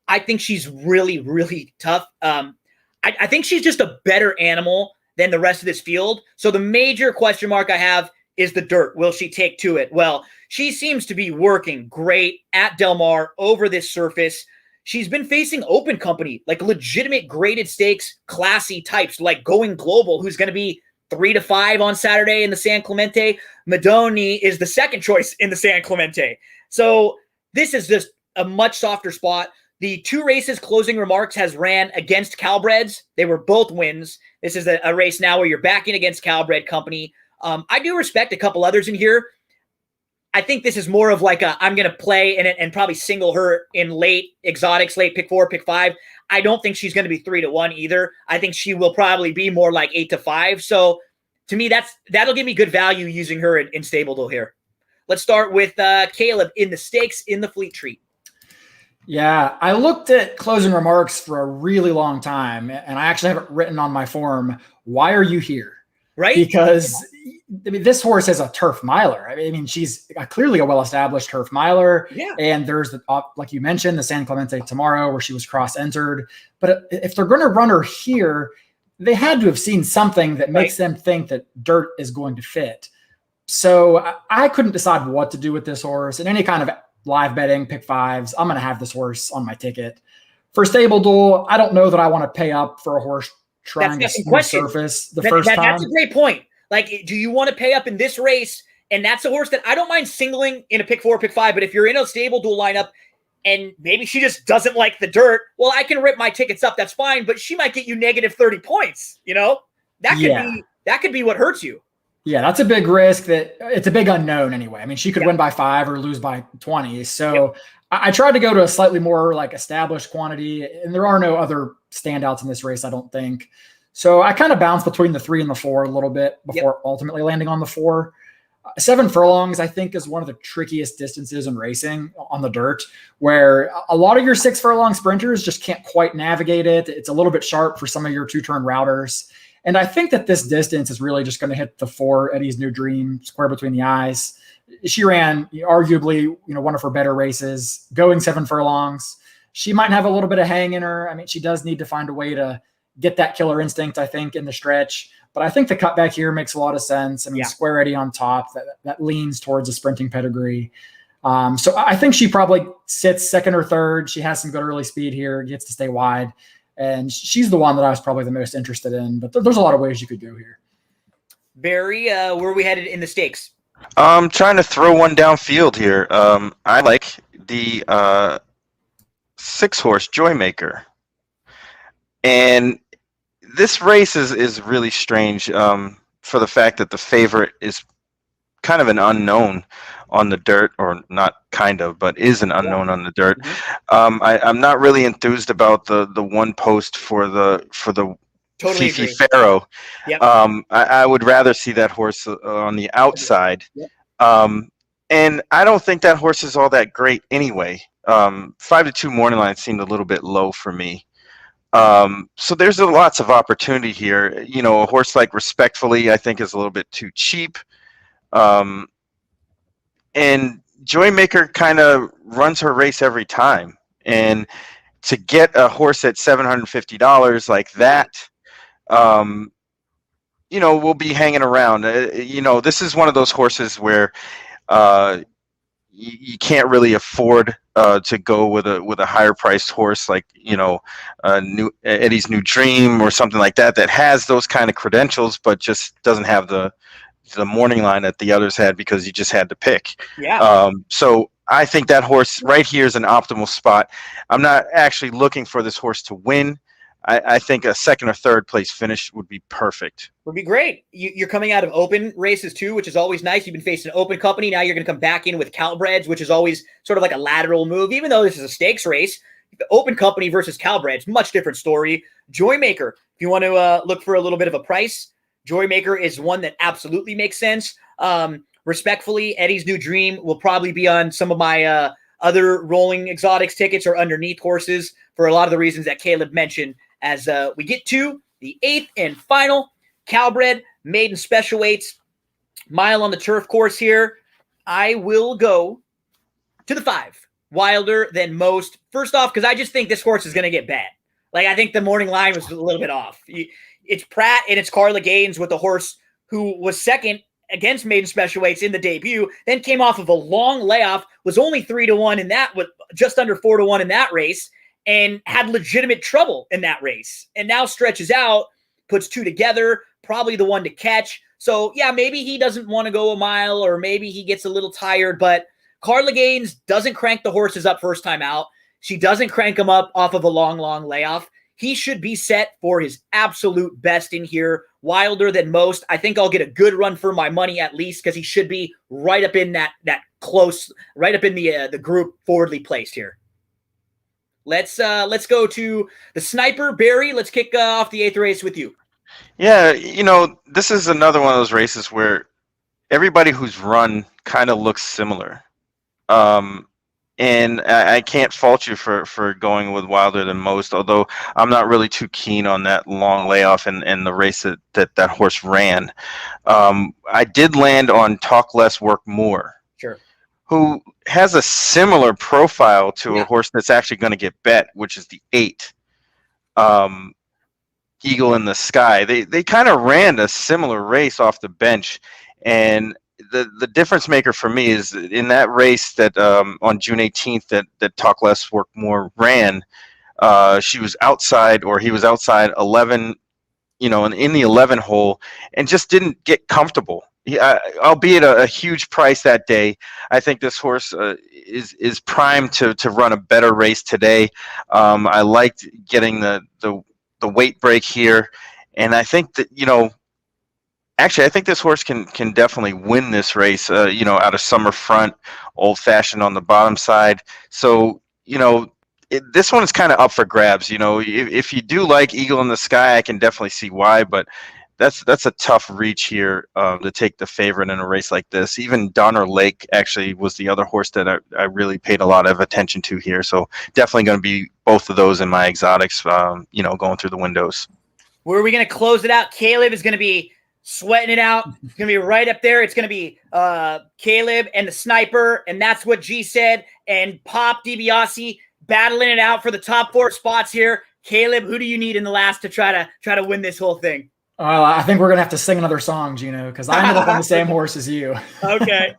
Speaker 1: I think she's really, really tough. I think she's just a better animal than the rest of this field. So the major question mark I have is the dirt. Will she take to it? Well, she seems to be working great at Del Mar over this surface. She's been facing open company, like legitimate graded stakes, classy types, like Going Global, who's going to be 3 to 5 on Saturday in the San Clemente. Madoni is the second choice in the San Clemente. So this is just a much softer spot. The 2 races closing remarks has ran against Calbreds. They were both wins. This is a race now where you're backing against Calbred company. I do respect a couple others in here. I think this is more of like I'm going to play and probably single her in late exotics, late pick 4, pick 5. I don't think she's going to be 3 to 1 either. I think she will probably be more like 8 to 5. So to me, that'll give me good value using her in StableDuel here. Let's start with Caleb in the stakes in the Fleet Treat.
Speaker 3: Yeah, I looked at closing remarks for a really long time, and I actually have it written on my form. Why are you here?
Speaker 1: Right?
Speaker 3: Because this horse is a turf miler. I mean, she's clearly a well-established turf miler.
Speaker 1: Yeah.
Speaker 3: And there's like you mentioned, the San Clemente tomorrow where she was cross-entered. But if they're going to run her here, they had to have seen something that makes them think that dirt is going to fit. So I couldn't decide what to do with this horse. In any kind of live betting, pick 5s, I'm going to have this horse on my ticket. For StableDuel, I don't know that I want to pay up for a horse trying to surface the first time.
Speaker 1: That's a great point. Like, do you want to pay up in this race? And that's a horse that I don't mind singling in a pick 4, pick 5. But if you're in a StableDuel lineup and maybe she just doesn't like the dirt, well, I can rip my tickets up. That's fine. But she might get you negative 30 points. That could be what hurts you.
Speaker 3: Yeah, that's a big risk. It's a big unknown anyway. I mean, she could win by 5 or lose by 20. So I tried to go to a slightly more like established quantity, and there are no other standouts in this race, I don't think. So I kind of bounced between the 3 and the 4 a little bit before ultimately landing on the 4. 7 furlongs, I think, is one of the trickiest distances in racing on the dirt, where a lot of your 6 furlong sprinters just can't quite navigate it. It's a little bit sharp for some of your 2-turn routers. And I think that this distance is really just going to hit the 4, Eddie's New Dream, square between the eyes. She ran arguably, one of her better races, going 7 furlongs. She might have a little bit of hang in her. I mean, she does need to find a way to get that killer instinct, I think, in the stretch. But I think the cutback here makes a lot of sense. I mean, Square Eddie on top, that leans towards a sprinting pedigree. So I think she probably sits 2nd or 3rd. She has some good early speed here, gets to stay wide. And she's the one that I was probably the most interested in. But there's a lot of ways you could go here.
Speaker 1: Barry, where are we headed in the stakes?
Speaker 2: I'm trying to throw one downfield here. I like the 6-horse Joymaker. And this race is really strange for the fact that the favorite is kind of an unknown on the dirt, or not kind of, but is an unknown on the dirt. Mm-hmm. I'm not really enthused about the one post for the
Speaker 1: totally
Speaker 2: Fifi Pharaoh.
Speaker 1: Yep.
Speaker 2: I would rather see that horse on the outside.
Speaker 1: Yep.
Speaker 2: And I don't think that horse is all that great anyway. 5 to 2 morning line seemed a little bit low for me. So there's lots of opportunity here. A horse like Respectfully, I think, is a little bit too cheap. And Joymaker kind of runs her race every time. And to get a horse at $750 like that, we'll be hanging around. This is one of those horses where you can't really afford to go with a higher priced horse like Eddie's New Dream or something like that has those kind of credentials, but just doesn't have the morning line that the others had because you just had to pick.
Speaker 1: Yeah.
Speaker 2: So I think that horse right here is an optimal spot. I'm not actually looking for this horse to win. I think a second or third place finish would be perfect.
Speaker 1: Would be great. You're coming out of open races too, which is always nice. You've been facing an open company. Now you're going to come back in with Calbreds, which is always sort of like a lateral move. Even though this is a stakes race, the open company versus Calbreds, much different story. Joymaker, if you want to look for a little bit of a price, Joymaker is one that absolutely makes sense. Respectfully, Eddie's New Dream will probably be on some of my other rolling exotics tickets or underneath horses for a lot of the reasons that Caleb mentioned. As we get to the 8th and final Calbred maiden special weights mile on the turf course here, I will go to the 5, Wilder Than Most. First off, because I just think this horse is going to get bad. Like, I think the morning line was a little bit off. It's Pratt and it's Carla Gaines with the horse who was second against maiden special weights in the debut, then came off of a long layoff, was only 3-1 in that, with just under 4-1 in that race, and had legitimate trouble in that race. And now stretches out, puts 2 together, probably the one to catch. So, yeah, maybe he doesn't want to go a mile, or maybe he gets a little tired, but Carla Gaines doesn't crank the horses up first time out. She doesn't crank them up off of a long, long layoff. He should be set for his absolute best in here. Wilder Than Most. I think I'll get a good run for my money at least, because he should be right up in that close, right up in the group forwardly placed here. Let's go to the Sniper. Barry, let's kick off the 8th race with you.
Speaker 2: Yeah, this is another one of those races where everybody who's run kind of looks similar. And I can't fault you for going with Wilder Than Most, although I'm not really too keen on that long layoff and the race that horse ran. I did land on Talk Less, Work More.
Speaker 1: Sure.
Speaker 2: Who has a similar profile to a horse that's actually going to get bet, which is the 8, Eagle in the Sky. They kind of ran a similar race off the bench, and the difference maker for me is in that race that on June 18th that Talk Less, Work More ran, he was outside 11, in the 11 hole, and just didn't get comfortable. Albeit a huge price that day, I think this horse is primed to run a better race today. I liked getting the weight break here, and I think that actually I think this horse can definitely win this race. Out of summer front, old fashioned on the bottom side. So this one is kind of up for grabs. If you do like Eagle in the Sky, I can definitely see why, but that's a tough reach here to take the favorite in a race like this. Even Donner Lake actually was the other horse that I really paid a lot of attention to here. So definitely going to be both of those in my exotics, going through the windows.
Speaker 1: Where are we going to close it out? Caleb is going to be sweating it out. It's going to be right up there. It's going to be Caleb and the Sniper, and that's what G said, and Pop DiBiase battling it out for the top 4 spots here. Caleb, who do you need in the last to try to win this whole thing?
Speaker 3: I think we're going to have to sing another song, Gino, because I ended up on the same horse as you.
Speaker 1: Okay.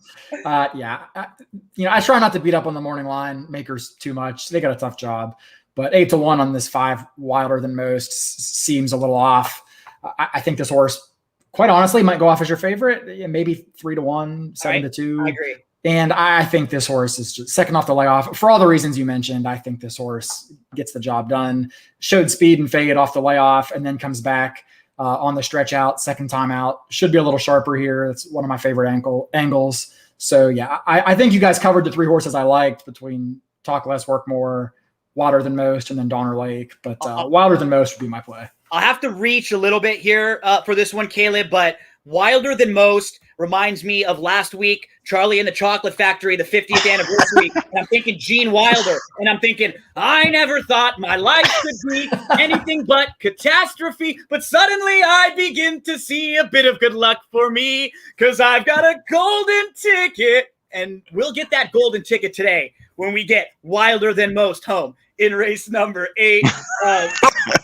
Speaker 3: I try not to beat up on the morning line makers too much. They got a tough job. But 8-1 on this 5, Wilder Than Most, seems a little off. I think this horse, quite honestly, might go off as your favorite. Maybe 3-1, 7-2.
Speaker 1: I agree.
Speaker 3: And I think this horse is just second off the layoff. For all the reasons you mentioned, I think this horse gets the job done. Showed speed and fade off the layoff, and then comes back on the stretch out, second time out. Should be a little sharper here. It's one of my favorite angles. So, yeah, I think you guys covered the 3 horses I liked between Talk Less, Work More, Wilder Than Most, and then Donner Lake. But Wilder Than Most would be my play.
Speaker 1: I'll have to reach a little bit here for this one, Caleb, but Wilder Than Most reminds me of last week, Charlie and the Chocolate Factory, the 50th anniversary. And I'm thinking Gene Wilder. And I'm thinking, I never thought my life could be anything but catastrophe. But suddenly I begin to see a bit of good luck for me, because I've got a golden ticket. And we'll get that golden ticket today when we get Wilder Than Most home. in race number 8.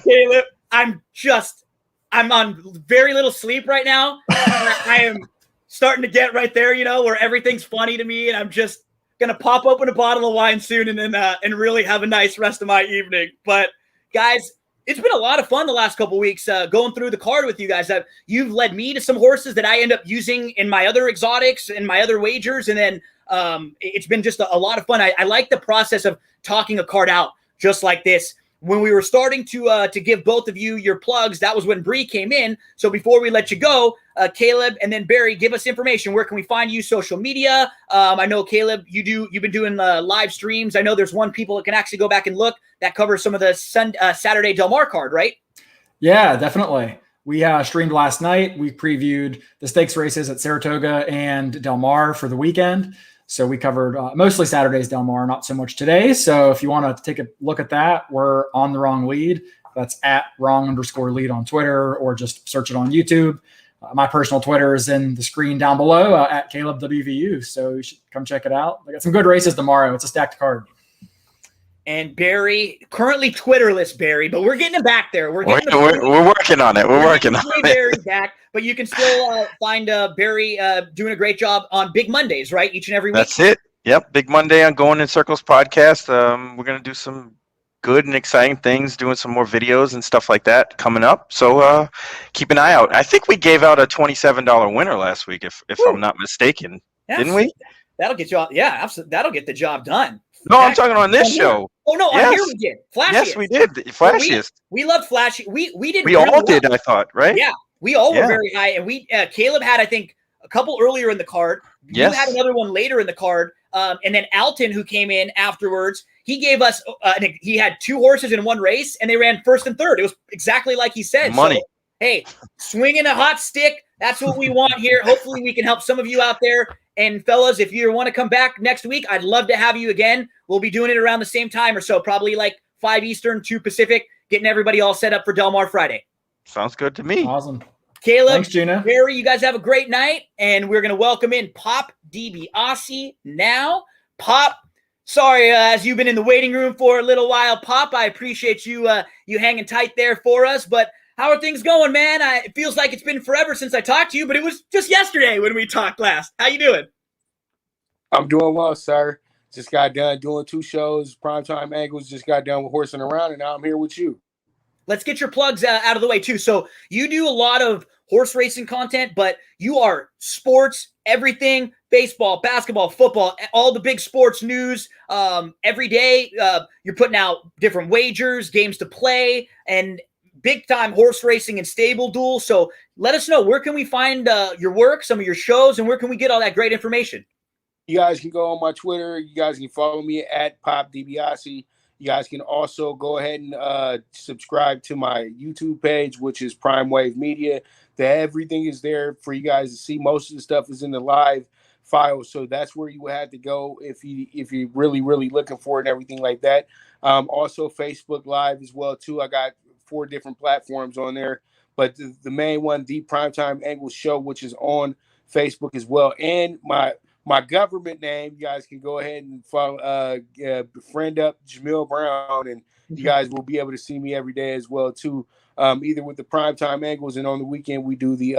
Speaker 1: Caleb, I'm on very little sleep right now. I am starting to get right there, where everything's funny to me, and I'm just gonna pop open a bottle of wine soon and then and really have a nice rest of my evening. But guys, it's been a lot of fun the last couple weeks going through the card with you guys. You've led me to some horses that I end up using in my other exotics and my other wagers, and then it's been just a lot of fun. I like the process of talking a card out just like this. When we were starting to give both of you your plugs, that was when Bree came in. So before we let you go, Caleb and then Barry, give us information. Where can we find you? Social media. I know Caleb, you've been doing live streams. I know there's one people that can actually go back and look that covers some of the Saturday Del Mar card, right?
Speaker 3: Yeah, definitely. We streamed last night. We previewed the stakes races at Saratoga and Del Mar for the weekend. So we covered mostly Saturday's Del Mar, not so much today. So if you want to take a look at that, we're on the wrong lead. That's at wrong_lead on Twitter, or just search it on YouTube. My personal Twitter is in the screen down below at Caleb WVU. So you should come check it out. I got some good races tomorrow. It's a stacked card.
Speaker 1: And Barry, currently Twitterless Barry, but we're getting him back there. We're working
Speaker 2: on it. We're working on it.
Speaker 1: Barry back, but you can still find Barry doing a great job on Big Mondays, right? Each and every week.
Speaker 2: That's it. Yep, Big Monday on Going in Circles podcast. We're gonna do some good and exciting things, doing some more videos and stuff like that coming up. So keep an eye out. I think we gave out a $27 winner last week, if I'm not mistaken. Didn't we?
Speaker 1: That'll get you out. Yeah, absolutely. That'll get the job done.
Speaker 2: No, I'm talking on this show.
Speaker 1: Oh no,
Speaker 2: yes.
Speaker 1: On here we did. Flashiest.
Speaker 2: Yes, we did. Flashiest.
Speaker 1: We love flashy. We did.
Speaker 2: We all did, I thought, right?
Speaker 1: Yeah, we all were very high, and we Caleb had, I think, a couple earlier in the card.
Speaker 2: Yes.
Speaker 1: You had another one later in the card, and then Alton, who came in afterwards, he gave us. He had 2 horses in one race, and they ran first and third. It was exactly like he said.
Speaker 2: Money.
Speaker 1: So, hey, swinging a hot stick. That's what we want here. Hopefully, we can help some of you out there. And fellas, if you want to come back next week, I'd love to have you again. We'll be doing it around the same time or so, probably like 5 Eastern, 2 Pacific, getting everybody all set up for Del Mar Friday.
Speaker 2: Sounds good to me.
Speaker 3: Awesome.
Speaker 1: Caleb,
Speaker 3: thanks, Gina.
Speaker 1: Barry, you guys have a great night, and we're going to welcome in Pop DiBiase now. Pop, sorry, as you've been in the waiting room for a little while, Pop, I appreciate you you hanging tight there for us, but how are things going, man? It feels like it's been forever since I talked to you, but it was just yesterday when we talked last. How you doing?
Speaker 5: I'm doing well, sir. Just got done doing 2 shows, Primetime Angles, just got done with Horsing Around, and now I'm here with you.
Speaker 1: Let's get your plugs out of the way, too. So you do a lot of horse racing content, but you are sports, everything, baseball, basketball, football, all the big sports news. Every day you're putting out different wagers, games to play, and big-time horse racing and StableDuel. So let us know, where can we find your work, some of your shows, and where can we get all that great information?
Speaker 5: You guys can go on my Twitter. You guys can follow me at Pop DiBiase. You guys can also go ahead and subscribe to my YouTube page, which is Prime Wave Media. Everything is there for you guys to see. Most of the stuff is in the live file, so that's where you would have to go if you're really, really looking for it and everything like that. Also, Facebook Live as well, too. I got 4 different platforms on there, but the main one, the Primetime Angles Show, which is on Facebook as well, and my government name, you guys can go ahead and follow, friend up Jamil Brown, and you guys will be able to see me every day as well too. Either with the Primetime Angles, and on the weekend we do the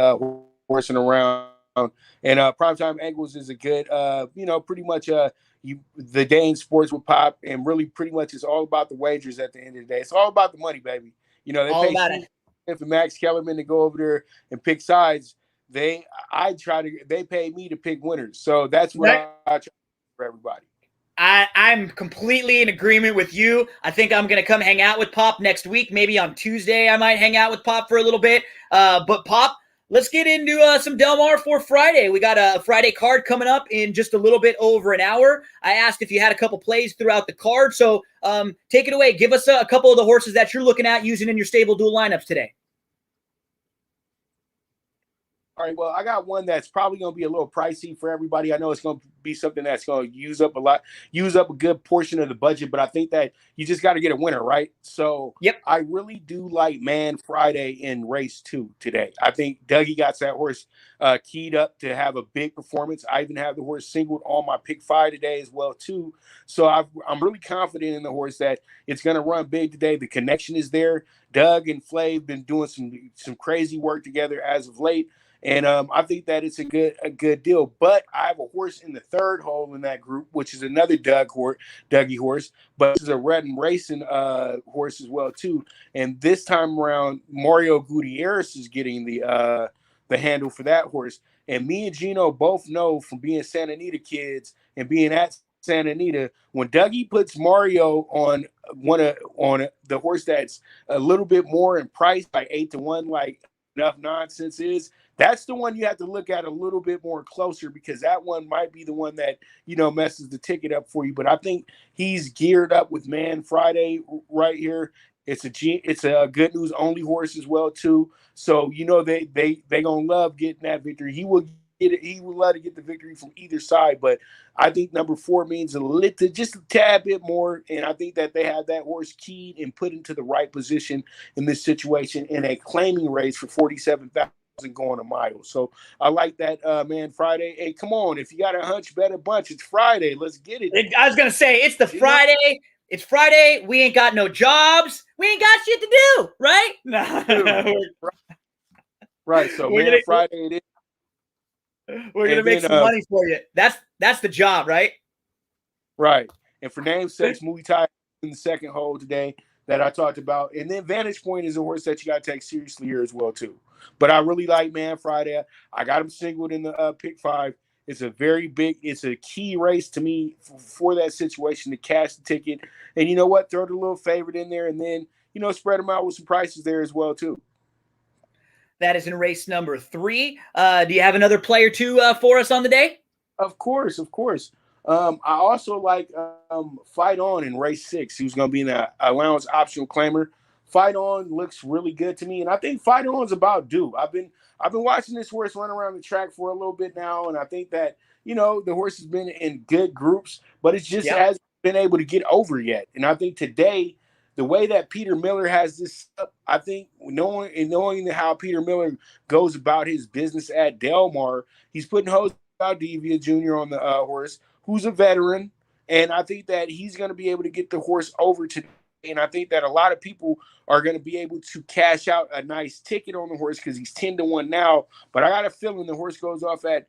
Speaker 5: Horsing Around. And Primetime Angles is a good, pretty much the day in sports with Pop, and really pretty much it's all about the wagers at the end of the day. It's all about the money, baby. They
Speaker 1: all about it.
Speaker 5: If Max Kellerman to go over there and pick sides. They pay me to pick winners. So that's what I try for everybody.
Speaker 1: I'm completely in agreement with you. I think I'm going to come hang out with Pop next week. Maybe on Tuesday I might hang out with Pop for a little bit. But Pop, let's get into some Del Mar for Friday. We got a Friday card coming up in just a little bit over an hour. I asked if you had a couple plays throughout the card. So take it away. Give us a couple of the horses that you're looking at using in your StableDuel lineups today.
Speaker 5: All right, well, I got one that's probably going to be a little pricey for everybody. I know it's going to be something that's going to use up a good portion of the budget, but I think that you just got to get a winner, right? So
Speaker 1: Yep.
Speaker 5: I really do like Man Friday in race 2 today. I think Dougie got that horse keyed up to have a big performance. I even have the horse singled on my pick 5 today as well, too. So I'm really confident in the horse that it's going to run big today. The connection is there. Doug and Flav been doing some crazy work together as of late. And I think that it's a good deal. But I have a horse in the third hole in that group, which is another Dougie horse. But this is a Red and Racing horse as well, too. And this time around, Mario Gutierrez is getting the handle for that horse. And me and Gino both know from being Santa Anita kids and being at Santa Anita, when Dougie puts Mario on the horse that's a little bit more in price, like 8-1, like Enough Nonsense is, that's the one you have to look at a little bit more closer, because that one might be the one that, messes the ticket up for you. But I think he's geared up with Man Friday right here. It's a good news only horse as well, too. So, they going to love getting that victory. He will get it. He would love to get the victory from either side. But I think number 4 means just a tad bit more. And I think that they have that horse keyed and put into the right position in this situation in a claiming race for 47,000 going a mile. So I like that, Man Friday. Hey, come on. If you got a hunch, bet a bunch. It's Friday. Let's get it.
Speaker 1: I was going to say, it's the Friday. It's Friday. We ain't got no jobs. We ain't got shit to do, right? No.
Speaker 5: Right. So Man Friday it is.
Speaker 1: We're going to make some money for you. That's the job, right?
Speaker 5: Right. And for namesakes, Muay Thai in the second hole today that I talked about. And then Vantage Point is a horse that you got to take seriously here as well, too. But I really like Man Friday. I got him singled in the pick 5. It's a key race to me for that situation to cash the ticket. And you know what? Throw the little favorite in there and then, spread them out with some prices there as well, too.
Speaker 1: That is in race number 3. Do you have another play or two for us on the day?
Speaker 5: Of course. I also like Fight On in race 6. Who's going to be in the allowance optional claimer. Fight On looks really good to me, and I think Fight On's about due. I've been watching this horse run around the track for a little bit now, and I think that the horse has been in good groups, but it just hasn't been able to get over yet. And I think today, the way that Peter Miller has this up, I think knowing how Peter Miller goes about his business at Del Mar, he's putting Jose Valdivia Jr. on the horse, who's a veteran, and I think that he's going to be able to get the horse over today. And I think that a lot of people are going to be able to cash out a nice ticket on the horse because he's 10-1 now. But I got a feeling the horse goes off at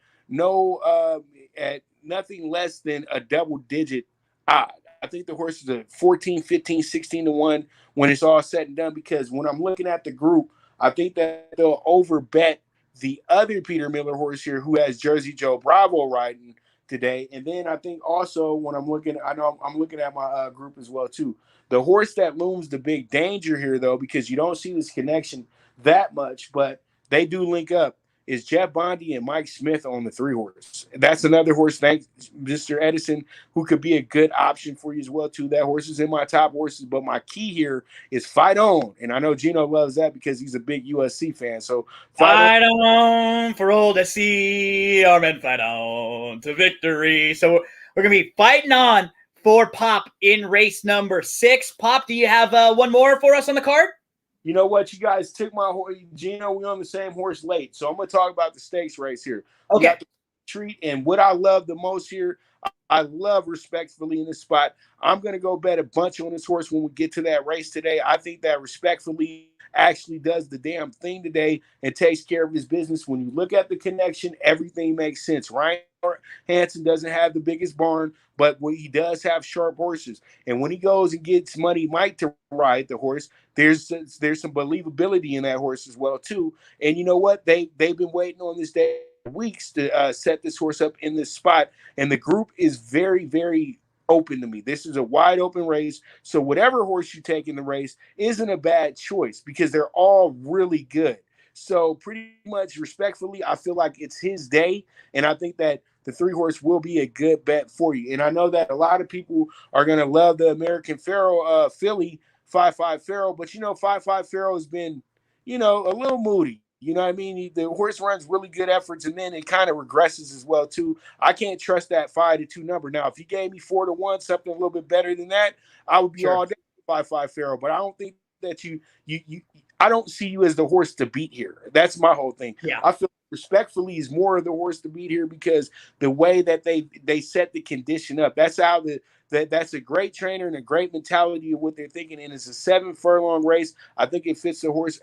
Speaker 5: nothing less than a double-digit odd. I think the horse is a 14, 15, 16-1 when it's all said and done, because when I'm looking at the group, I think that they'll overbet the other Peter Miller horse here who has Jersey Joe Bravo riding today. And then I think also when I'm looking at my group as well, too. The horse that looms the big danger here, though, because you don't see this connection that much, but they do link up, is Jeff Bondi and Mike Smith on the 3 horse. That's another horse, thanks Mr. Edison, who could be a good option for you as well, too. That horse is in my top horses, but my key here is Fight On. And I know Gino loves that because he's a big USC fan. So
Speaker 1: Fight on for old SC, our men fight on to victory. So we're going to be fighting on for Pop in race number 6. Pop, do you have one more for us on the card?
Speaker 5: You know what? You guys took my horse. Gino, we're on the same horse late. So I'm going to talk about the stakes race here.
Speaker 1: Okay.
Speaker 5: We got the treat. And what I love the most here, I love Respectfully in this spot. I'm going to go bet a bunch on this horse when we get to that race today. I think that Respectfully actually does the damn thing today and takes care of his business. When you look at the connection, everything makes sense. Ryan Hansen doesn't have the biggest barn, but he does have sharp horses. And when he goes and gets Money Mike to ride the horse, there's some believability in that horse as well, too. And you know what? They've been waiting on this day for weeks to set this horse up in this spot. And the group is very, very open to me. This is a wide open race. So whatever horse you take in the race isn't a bad choice because they're all really good. So pretty much Respectfully, I feel like it's his day. And I think that the 3 horse will be a good bet for you. And I know that a lot of people are going to love the American Pharoah filly, 5-5 Pharoah. But, 5-5 Pharoah has been, a little moody. You know what I mean? The horse runs really good efforts, and then it kind of regresses as well too. I can't trust that 5-2 number. Now, if you gave me 4-1, something a little bit better than that, I would be all day 5-5 Pharaoh. But I don't think that you I don't see you as the horse to beat here. That's my whole thing.
Speaker 1: Yeah.
Speaker 5: I feel respectfully is more of the horse to beat here because the way that they set the condition up. That's how that's a great trainer and a great mentality of what they're thinking. And it's a 7-furlong race. I think it fits the horse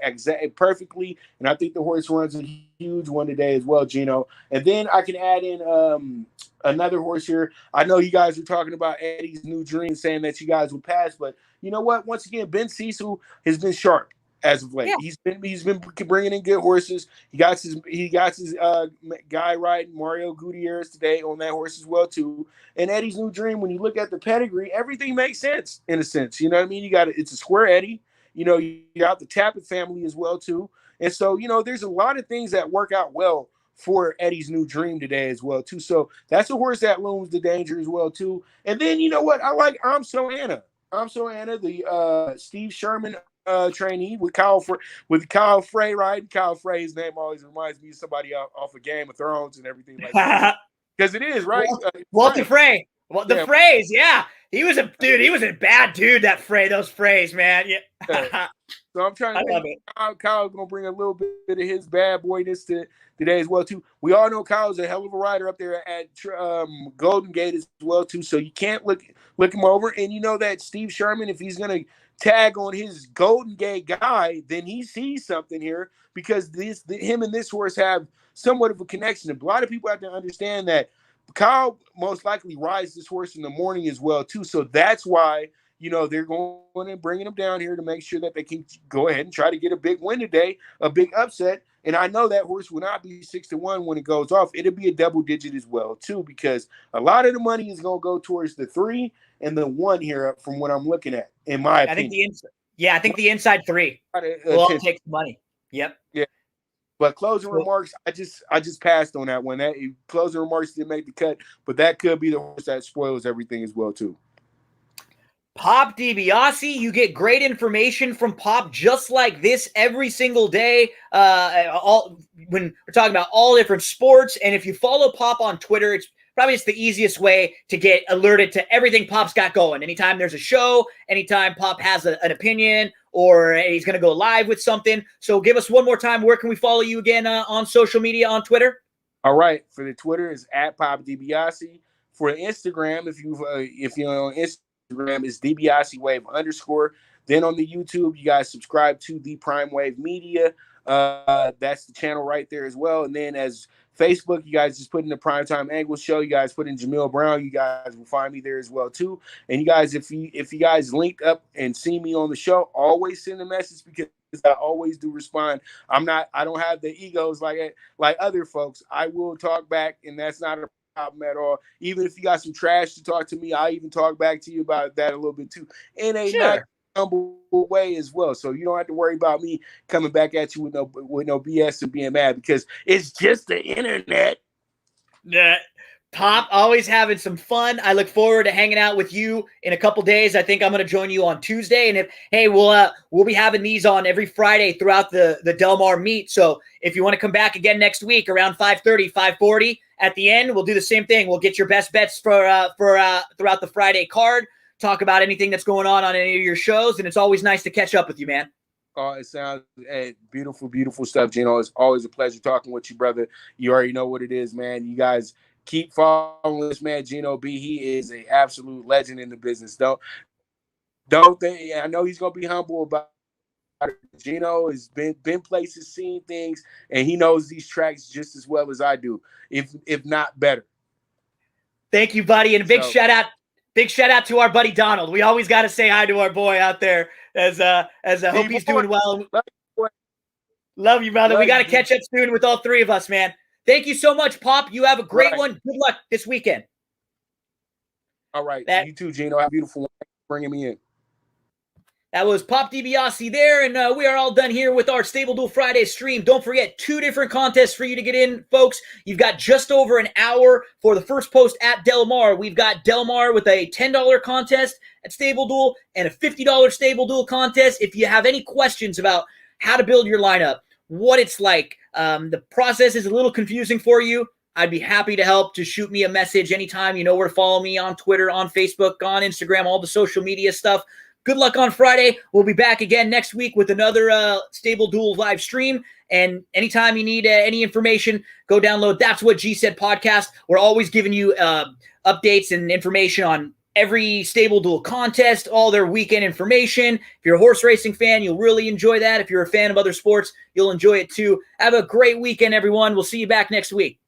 Speaker 5: perfectly. And I think the horse runs a huge one today as well, Gino. And then I can add in another horse here. I know you guys were talking about Eddie's New Dream, saying that you guys would pass, but you know what? Once again, Ben Cecil has been sharp as of late. Yeah. He's been bringing in good horses. He got his guy riding Mario Gutierrez today on that horse as well too. And Eddie's New Dream, when you look at the pedigree, everything makes sense in a sense. You know what I mean? It's a square Eddie. You know, you got the Tappet family as well too. And so, you know, there's a lot of things that work out well for Eddie's New Dream today as well too. So that's a horse that looms the danger as well too. And then you know what? I like I'm So Anna, the Steve Sherman trainee with Kyle Frey, right? Kyle Frey, his name always reminds me of somebody off of Game of Thrones and everything like that. Because it is, right?
Speaker 1: Walter Frey. Well, the Freys, yeah. He was a bad dude, that Frey, those Freys, man. Yeah.
Speaker 5: So I'm trying to think Kyle's going to bring a little bit of his bad boyness today as well, too. We all know Kyle's a hell of a rider up there at Golden Gate as well, too. So you can't look him over. And you know that Steve Sherman, if he's going to tag on his Golden Gate guy, then he sees something here because him and this horse have somewhat of a connection. A lot of people have to understand that Kyle most likely rides this horse in the morning as well, too. So that's why, you know, they're going and bringing him down here to make sure that they can go ahead and try to get a big win today, a big upset. And I know that horse will not be 6-1 when it goes off. It'll be a double digit as well, too, because a lot of the money is going to go towards the 3 and the 1 here from what I'm looking at, in my opinion.
Speaker 1: I think the inside 3 will all take the money. Yep.
Speaker 5: Yeah. But closing remarks, I just passed on that one. That closing remarks didn't make the cut, but that could be the horse that spoils everything as well, too.
Speaker 1: Pop DiBiase, you get great information from Pop just like this every single day. When we're talking about all different sports, and if you follow Pop on Twitter, it's probably just the easiest way to get alerted to everything Pop's got going. Anytime there's a show, anytime Pop has an opinion, or he's going to go live with something. So give us one more time. Where can we follow you again on social media on Twitter?
Speaker 5: All right, for the Twitter is at Pop DiBiase. For the Instagram, if you're on Instagram, is DiBiase Wave _. Then on the YouTube, you guys subscribe to the Prime Wave Media. That's the channel right there as well. And then as Facebook, you guys just put in the Primetime Angle Show. You guys put in Jamil Brown. You guys will find me there as well too. And you guys, if you guys link up and see me on the show, always send a message because I always do respond. I don't have the egos like other folks. I will talk back, and that's not a problem at all. Even if you got some trash to talk to me, I even talk back to you about that a little bit too. In a nice, humble way as well. So you don't have to worry about me coming back at you with no BS and being mad because it's just the internet.
Speaker 1: Yeah. Pop, always having some fun. I look forward to hanging out with you in a couple days. I think I'm going to join you on Tuesday. And we'll be having these on every Friday throughout the Del Mar meet. So if you want to come back again next week around 5:30, 5:40 at the end, we'll do the same thing. We'll get your best bets for throughout the Friday card. Talk about anything that's going on any of your shows. And it's always nice to catch up with you, man.
Speaker 5: Oh, it sounds beautiful, beautiful stuff, Gino. It's always a pleasure talking with you, brother. You already know what it is, man. You guys keep following this man, Gino B. He is an absolute legend in the business. Don't think. I know he's gonna be humble about it. Gino has been places, seen things, and he knows these tracks just as well as I do, if not better.
Speaker 1: Thank you, buddy, and big shout out to our buddy Donald. We always got to say hi to our boy out there. As I hope he's doing well. Love you, brother. We got to catch up soon with all three of us, man. Thank you so much, Pop. You have a great one. Good luck this weekend.
Speaker 5: All right. You too, Gino. Have a beautiful one. Thanks for bringing me in.
Speaker 1: That was Pop DiBiase there, and we are all done here with our StableDuel Friday stream. Don't forget, 2 different contests for you to get in, folks. You've got just over an hour for the first post at Del Mar. We've got Del Mar with a $10 contest at StableDuel and a $50 StableDuel contest. If you have any questions about how to build your lineup, what it's like. The process is a little confusing for you. I'd be happy to help. Just shoot me a message anytime. You know where to follow me on Twitter, on Facebook, on Instagram, all the social media stuff. Good luck on Friday. We'll be back again next week with another StableDuel live stream. And anytime you need any information, go download That's What G Said podcast. We're always giving you updates and information on every StableDuel contest, all their weekend information. If you're a horse racing fan, you'll really enjoy that. If you're a fan of other sports, you'll enjoy it too. Have a great weekend, everyone. We'll see you back next week.